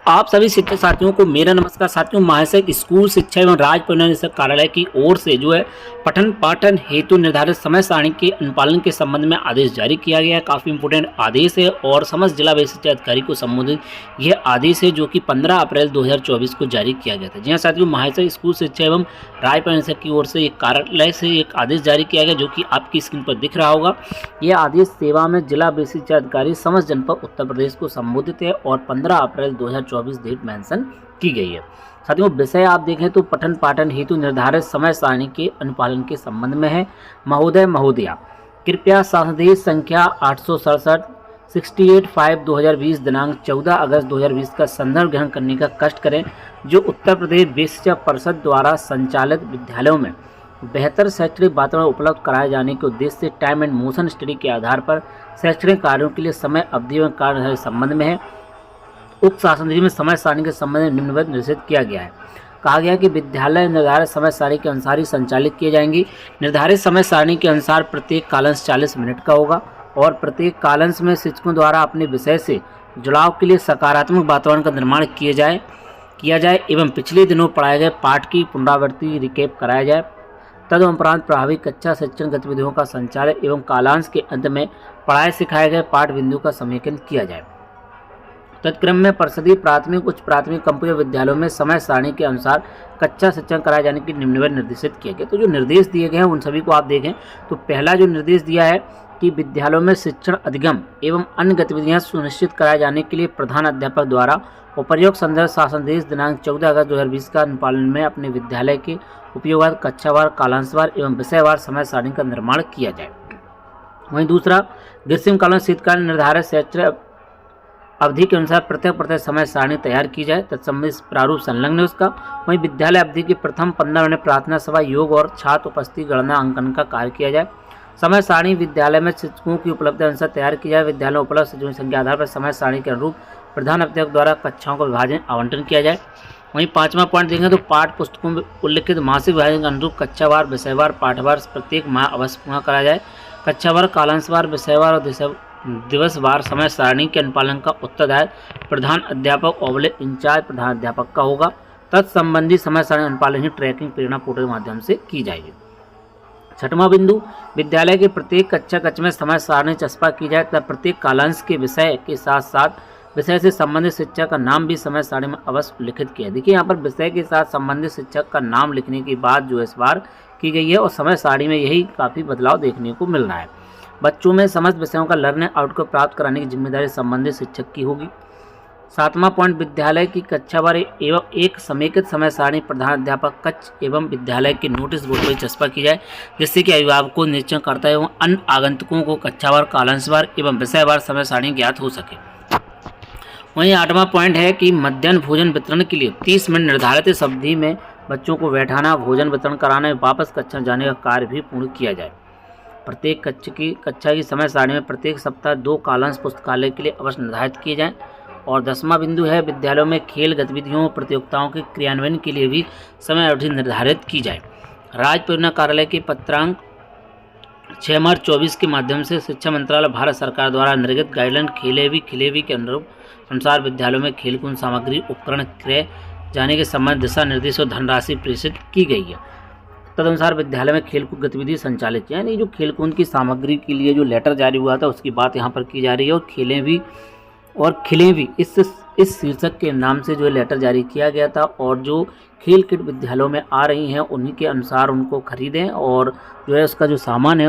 आप सभी शिक्षक साथियों को मेरा नमस्कार। साथियों, महाशय स्कूल शिक्षा एवं राज्य परिवहन निदेशक कार्यालय की ओर से जो है पठन पाठन हेतु निर्धारित समय सारणी के अनुपालन के संबंध में आदेश जारी किया गया है। काफ़ी इंपोर्टेंट आदेश है और समस्त जिला बेसिक शिक्षा अधिकारी को संबोधित यह आदेश है जो कि 15 अप्रैल 2024 को जारी किया गया था। जी हाँ साथियों, महाशय स्कूल शिक्षा एवं राज्य परिवहन निदेशक की ओर से एक कार्यालय से एक आदेश जारी किया गया जो कि आपकी स्क्रीन पर दिख रहा होगा। यह आदेश सेवा में जिला बेसिक शिक्षा अधिकारी समस्त जनपद उत्तर प्रदेश को संबोधित है और 15 अप्रैल 2024 डेट मेंशन की गई है। साथियों, विषय आप देखें तो पठन पाठन हेतु निर्धारित समय सारणी के अनुपालन के संबंध में है। महोदय महोदया, कृपया शासनादेश संख्या 867 68/5/2020 दिनांक 14 अगस्त 2020 का संदर्भ ग्रहण करने का कष्ट करें, जो उत्तर प्रदेश बेसिक शिक्षा परिषद द्वारा संचालित विद्यालयों में बेहतर शैक्षणिक वातावरण उपलब्ध कराए जाने के उद्देश्य से टाइम एंड मोशन स्टडी के आधार पर शैक्षणिक कार्यों के लिए समय अवधि एवं कार्य संबंध में है। उक्त शासनादेश में समय सारणी के संबंध में निम्नवत निर्देशित किया गया है। कहा गया कि विद्यालय निर्धारित समय सारणी के अनुसार ही संचालित किए जाएंगे। निर्धारित समय सारणी के अनुसार प्रत्येक कालांश 40 मिनट का होगा और प्रत्येक कालांश में शिक्षकों द्वारा अपने विषय से जुड़ाव के लिए सकारात्मक वातावरण का निर्माण किया जाए एवं पिछले दिनों पढ़ाए गए पाठ की पुनरावृत्ति रिकेप कराया जाए। तदुपरांत प्रभावी कक्षा शिक्षण गतिविधियों का संचालन एवं कालांश के अंत में पढ़ाए सिखाए गए पाठ बिंदु का समेकन किया जाए। तत्क्रम में परिषदीय प्राथमिक उच्च प्राथमिक कंप्यूटर विद्यालयों में समय सारणी के अनुसार कक्षा शिक्षण कराए जाने की निम्नवत निर्देशित किया गया। तो जो निर्देश दिए गए हैं उन सभी को आप देखें तो पहला जो निर्देश दिया है कि विद्यालयों में शिक्षण अधिगम एवं अन्य गतिविधियां सुनिश्चित कराए जाने के लिए प्रधान अध्यापक द्वारा उपर्युक्त संदर्भ शासनादेश दिनांक 14 अगस्त 2020 का अनुपालन में अपने विद्यालय के उपयोगात कक्षावार कालांशवार एवं विषयवार समय सारणी का निर्माण किया जाए। वहीं दूसरा, ग्रीष्मकालीन शीतकालीन निर्धारित शैक्षणिक अवधि के अनुसार प्रत्येक समय सारणी तैयार की जाए। तत्संबंधित प्रारूप संलग्न है उसका। वहीं विद्यालय अवधि के प्रथम 15 मिनट प्रार्थना सभा योग और छात्र उपस्थिति गणना अंकन का कार्य किया जाए। समय सारणी विद्यालय में शिक्षकों की उपलब्धि अनुसार तैयार की जाए। विद्यालय में उपलब्ध शिक्षकों की संख्या आधार पर समय सारणी के अनुरूप प्रधान अध्यापक द्वारा कक्षाओं का विभाजन आवंटन किया जाए। वहीं पांचवा पॉइंट देखें तो पाठ पुस्तकों में उल्लिखित मासिक विभाजन के अनुरूप कक्षावार विषयवार पाठवार प्रत्येक माह अवश्य पूर्ण कराया जाए। कक्षावार कालांशवार विषयवार और दिवसवार समय सारणी के अनुपालन का उत्तरदायित्व प्रधान अध्यापक ओवले इंचार्ज प्रधान अध्यापक का होगा। तत्संबंधी समय सारणी अनुपालन की ट्रैकिंग प्रेरणा पोर्टल के माध्यम से की जाएगी। छठवां बिंदु, विद्यालय के प्रत्येक कक्षा में समय सारणी चस्पा की जाए तथा प्रत्येक कालांश के विषय के साथ साथ विषय से संबंधित शिक्षक का नाम भी समय सारणी में अवश्य उल्लिखित किया। देखिए यहाँ पर विषय के साथ संबंधित शिक्षक का नाम लिखने की बात जो इस बार की गई है और समय सारणी में यही काफ़ी बदलाव देखने को मिल रहा है। बच्चों में समस्त विषयों का लर्निंग आउटकम प्राप्त कराने की जिम्मेदारी संबंधित शिक्षक की होगी। सातवां पॉइंट, विद्यालय की कक्षावार एवं एक समेकित समय सारणी प्रधान अध्यापक कक्ष एवं विद्यालय के नोटिस बोर्ड पर चस्पा की जाए, जिससे कि अभिभावकों निरीक्षणकर्ता एवं अन्य आगंतुकों को कक्षावार कालांशवार एवं विषयवार समय सारणी ज्ञात हो सके। वहीं आठवां पॉइंट है कि मध्याह्न भोजन वितरण के लिए 30 मिनट निर्धारित इस अवधि में बच्चों को बैठाना, भोजन वितरण कराना, वापस कक्षा जाने का कार्य भी पूर्ण किया जाए। प्रत्येक कक्षा की समय सारणी में प्रत्येक सप्ताह 2 कालांश पुस्तकालय के लिए अवश्य निर्धारित किए जाएं। और 10वां बिंदु है, विद्यालयों में खेल गतिविधियों प्रतियोगिताओं के क्रियान्वयन के लिए भी समय अवधि निर्धारित की जाए। राज्य परियोजना कार्यालय के पत्रांक 6 मार्च 24 के माध्यम से शिक्षा मंत्रालय भारत सरकार द्वारा निर्गत गाइडलाइन खिलेवी के अनुसार विद्यालयों में खेलकूद सामग्री उपकरण क्रय जाने के संबंध दिशा निर्देश और धनराशि प्रेषित की गई है। तदनुसार विद्यालय में खेलकूद गतिविधि संचालित, यानी जो खेलकूद की सामग्री के लिए जो लेटर जारी हुआ था उसकी बात यहाँ पर की जा रही है। और खिलें भी इस शीर्षक के नाम से जो लेटर जारी किया गया था और जो खेल किट विद्यालयों में आ रही हैं उन्हीं के अनुसार उनको खरीदें और जो है उसका जो सामान है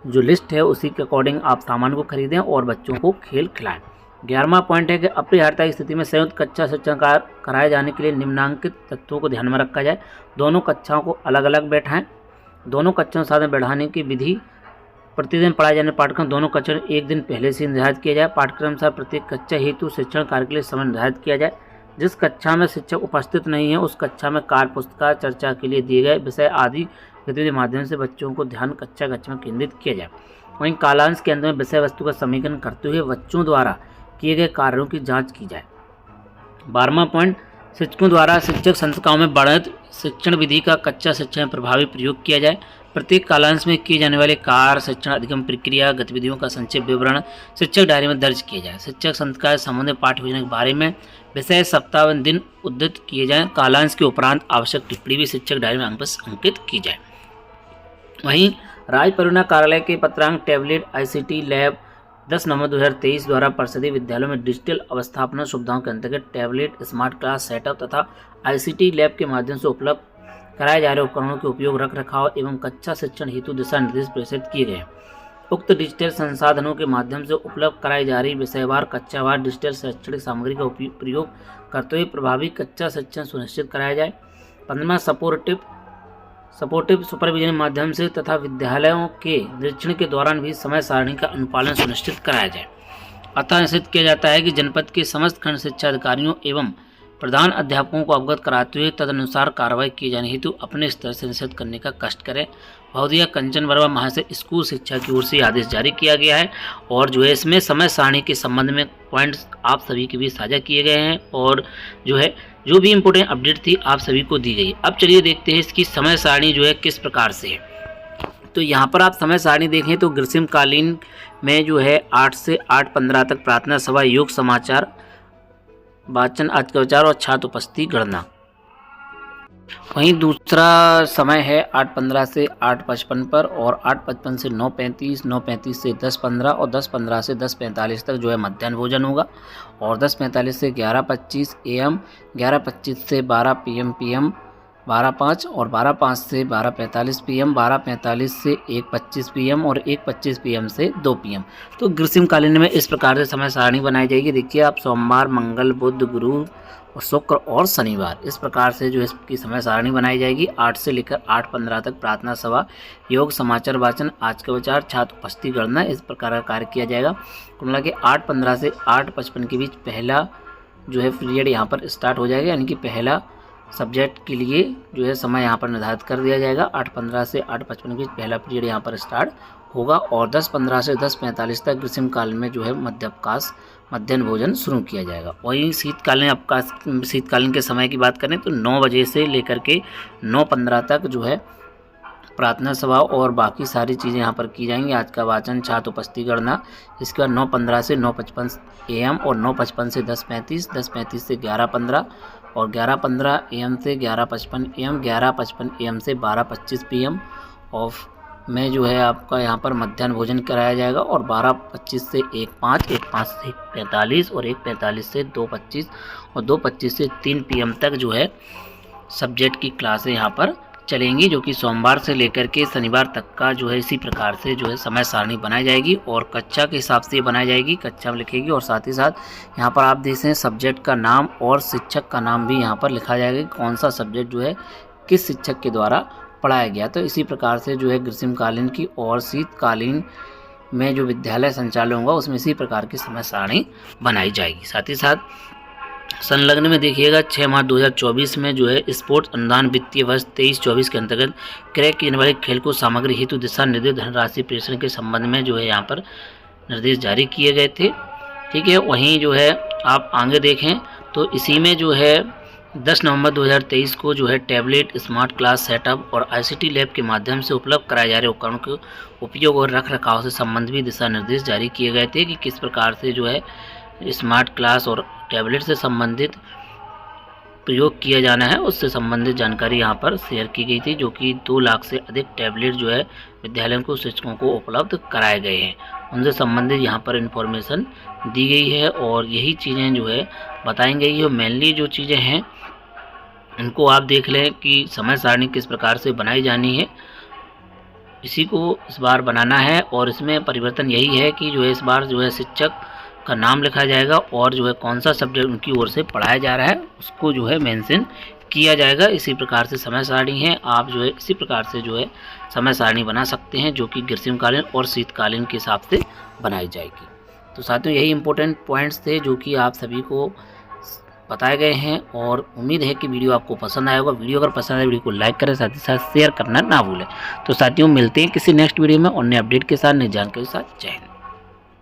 जो लिस्ट है उसी के अकॉर्डिंग आप सामान को खरीदें और बच्चों को खेल खिलाएं। 11वां पॉइंट है कि अपरिहार्यता की स्थिति में संयुक्त कक्षा शिक्षण कराए जाने के लिए निम्नांकित तत्वों को ध्यान में रखा जाए। दोनों कक्षाओं को अलग अलग बैठाएं। दोनों कक्षाओं साथ में बैठाने की विधि, प्रतिदिन पढ़ाए जाने पाठ्यक्रम दोनों कक्षा एक दिन पहले से निर्धारित किया जाए। पाठ्यक्रम अनुसार प्रत्येक कक्षा हेतु शिक्षण कार्य के लिए समय निर्धारित किया जाए। जिस कक्षा में शिक्षक उपस्थित नहीं है उस कक्षा में कार्य पुस्तिका चर्चा के लिए दिए गए विषय आदि गतिविधि के माध्यम से बच्चों को ध्यान कक्षा में केंद्रित किया जाए। वहीं कालांश के अंत में विषय वस्तु का समीकरण करते हुए बच्चों द्वारा किए गए कार्यों की जांच की जाए। 12वां पॉइंट, शिक्षकों द्वारा शिक्षक संस्थाओं में वर्णित शिक्षण विधि का कक्षा शिक्षा में प्रभावी प्रयोग किया जाए। प्रत्येक कालांश में किए जाने वाले कार्य, शिक्षण, अधिगम प्रक्रिया, गतिविधियों का संक्षिप्त विवरण शिक्षक डायरी में दर्ज किया जाए। शिक्षक संकाय संबंधित पाठ्य योजना के बारे में विषय, सप्ताह व दिन उद्धृत किए जाएँ। कालांश के उपरांत आवश्यक टिप्पणी भी शिक्षक डायरी में अंकित की जाए। वहीं राज्य परियोजना कार्यालय के पत्रांक टैबलेट ICT लैब 10 नवंबर 2023 द्वारा परिषदीय विद्यालयों में डिजिटल अवस्थापना सुविधाओं के अंतर्गत टैबलेट, स्मार्ट क्लास सेटअप तथा ICT लैब के माध्यम से उपलब्ध कराए जा रहे उपकरणों के उपयोग, रख रखाव एवं कक्षा शिक्षण हेतु दिशा निर्देश प्रेषित किए गए। उक्त डिजिटल संसाधनों के माध्यम से उपलब्ध कराई जा रही विषयवार, कक्षावार डिजिटल शैक्षणिक सामग्री का प्रयोग करते हुए प्रभावी कक्षा शिक्षण सुनिश्चित कराया जाए। 15 सपोर्टिव सुपरविजन के माध्यम से तथा विद्यालयों के निरीक्षण के दौरान भी समय सारणी का अनुपालन सुनिश्चित कराया जाए। अतः निश्चित किया जाता है कि जनपद के समस्त खंड शिक्षा अधिकारियों एवं प्रधान अध्यापकों को अवगत कराते हुए तदनुसार कार्रवाई किए जाने हेतु अपने स्तर से निश्चित करने का कष्ट करें। महोदया कंचन वर्मा महाशय स्कूल शिक्षा की ओर से आदेश जारी किया गया है और जो है इसमें समय सारणी के संबंध में पॉइंट्स आप सभी के बीच साझा किए गए हैं और जो भी इम्पोर्टेंट अपडेट थी आप सभी को दी गई। अब चलिए देखते हैं इसकी समय सारणी जो है किस प्रकार से है। तो यहाँ पर आप समय सारणी देखें तो ग्रीष्मकालीन में जो है 8 से 8:15 तक प्रार्थना सभा, योग, समाचार, वाचन, आज का विचार और छात्र उपस्थिति गणना। वहीं दूसरा समय है 8:15 से 8:55 पर और 8:55 से 9:35, 9:35 से 10:15 और 10:15 से 10:45 तक जो है मध्याह्न भोजन होगा और 10:45 से 11:25 AM, 11:25 से 12 PM, 12:05 और 12:05 से 12:45 PM, 12:45 से 1:25 PM और 1:25 PM से 2 PM। तो ग्रीष्मकालीन में इस प्रकार से समय सारणी बनाई जाएगी। देखिए आप सोमवार, मंगल, बुध, गुरु और शुक्र और शनिवार इस प्रकार से जो इसकी समय सारणी बनाई जाएगी। 8 से लेकर 8:15 तक प्रार्थना सभा, योग, समाचार, वाचन, आज का विचार, छात्र उपस्थिति गणना इस प्रकार का कार्य किया जाएगा। कुल मिला के 8:15 से 8:55 के बीच पहला जो है पीरियड यहाँ पर स्टार्ट हो जाएगा, यानी कि पहला सब्जेक्ट के लिए जो है समय यहाँ पर निर्धारित कर दिया जाएगा। 8:15 से 8:55 के बीच पहला पीरियड यहाँ पर स्टार्ट होगा और 10:15 से 10:45 तक ग्रीष्मकाल में जो है मध्याह्न भोजन शुरू किया जाएगा। वहीं शीतकालीन के समय की बात करें तो 9 बजे से लेकर के 9:15 तक जो है प्रार्थना सभा और बाकी सारी चीज़ें यहाँ पर की जाएंगी। आज का वाचन, छात्र उपस्थिति गणना। इसके बाद 9:15 से 9:55 AM और 9:55 से 10:35, 10:35 से 11:15 और 11:15 AM से 11:55 AM, 11:55 AM से 12:25 PM ऑफ में जो है आपका यहाँ पर मध्याह्न भोजन कराया जाएगा और 12:25 से 1:05, 1:05 से 1:45 और 1:45 से 2:25 और 2:25 से 3 PM तक जो है सब्जेक्ट की क्लासें यहाँ पर चलेंगी, जो कि सोमवार से लेकर के शनिवार तक का जो है इसी प्रकार से जो है समय सारणी बनाई जाएगी और कक्षा के हिसाब से बनाई जाएगी, कक्षा में लिखेगी और साथ ही साथ यहाँ पर आप देख हैं सब्जेक्ट का नाम और शिक्षक का नाम भी यहाँ पर लिखा जाएगा, कौन सा सब्जेक्ट जो है किस शिक्षक के द्वारा पढ़ाया गया। तो इसी प्रकार से जो है ग्रीष्मकालीन की और शीतकालीन में जो विद्यालय संचालन होगा उसमें इसी प्रकार की समय सारणी बनाई जाएगी। साथ ही साथ संलग्न में देखिएगा 6 मार्च 2024 में जो है स्पोर्ट्स अनुदान वित्तीय वर्ष 23-24 के अंतर्गत क्रय की जाने वाली खेलकूद सामग्री हेतु दिशा निर्देश धनराशि प्रेषण के संबंध में जो है यहाँ पर निर्देश जारी किए गए थे। ठीक है, वहीं जो है आप आगे देखें तो इसी में जो है 10 नवंबर 2023 को जो है टैबलेट, स्मार्ट क्लास सेटअप और ICT लैब के माध्यम से उपलब्ध कराए जा रहे उपकरणों के उपयोग और रख रखाव से संबंधित भी दिशा निर्देश जारी किए गए थे कि किस प्रकार से जो है स्मार्ट क्लास और टैबलेट से संबंधित प्रयोग किया जाना है, उससे संबंधित जानकारी यहाँ पर शेयर की गई थी, जो कि 2 लाख से अधिक टैबलेट जो है विद्यालयों को, शिक्षकों को उपलब्ध कराए गए हैं, उनसे संबंधित यहाँ पर इन्फॉर्मेशन दी गई है और यही चीज़ें जो है बताई गई है। मेनली जो चीज़ें हैं इनको आप देख लें कि समय सारणी किस प्रकार से बनाई जानी है, इसी को इस बार बनाना है और इसमें परिवर्तन यही है कि जो है इस बार जो है शिक्षक का नाम लिखा जाएगा और जो है कौन सा सब्जेक्ट उनकी ओर से पढ़ाया जा रहा है उसको जो है मेंशन किया जाएगा। इसी प्रकार से समय सारणी है, आप जो है इसी प्रकार से जो है समय सारणी बना सकते हैं, जो कि ग्रीष्मकालीन और शीतकालीन के हिसाब से बनाई जाएगी। तो साथियों यही इंपॉर्टेंट पॉइंट्स थे जो कि आप सभी को बताए गए हैं और उम्मीद है कि वीडियो आपको पसंद आया होगा। वीडियो अगर पसंद आए वीडियो को लाइक करें, साथ ही साथ शेयर करना ना भूलें। तो साथियों मिलते हैं किसी नेक्स्ट वीडियो में और नए अपडेट के साथ, नई जानकारी के साथ। जय हिंद।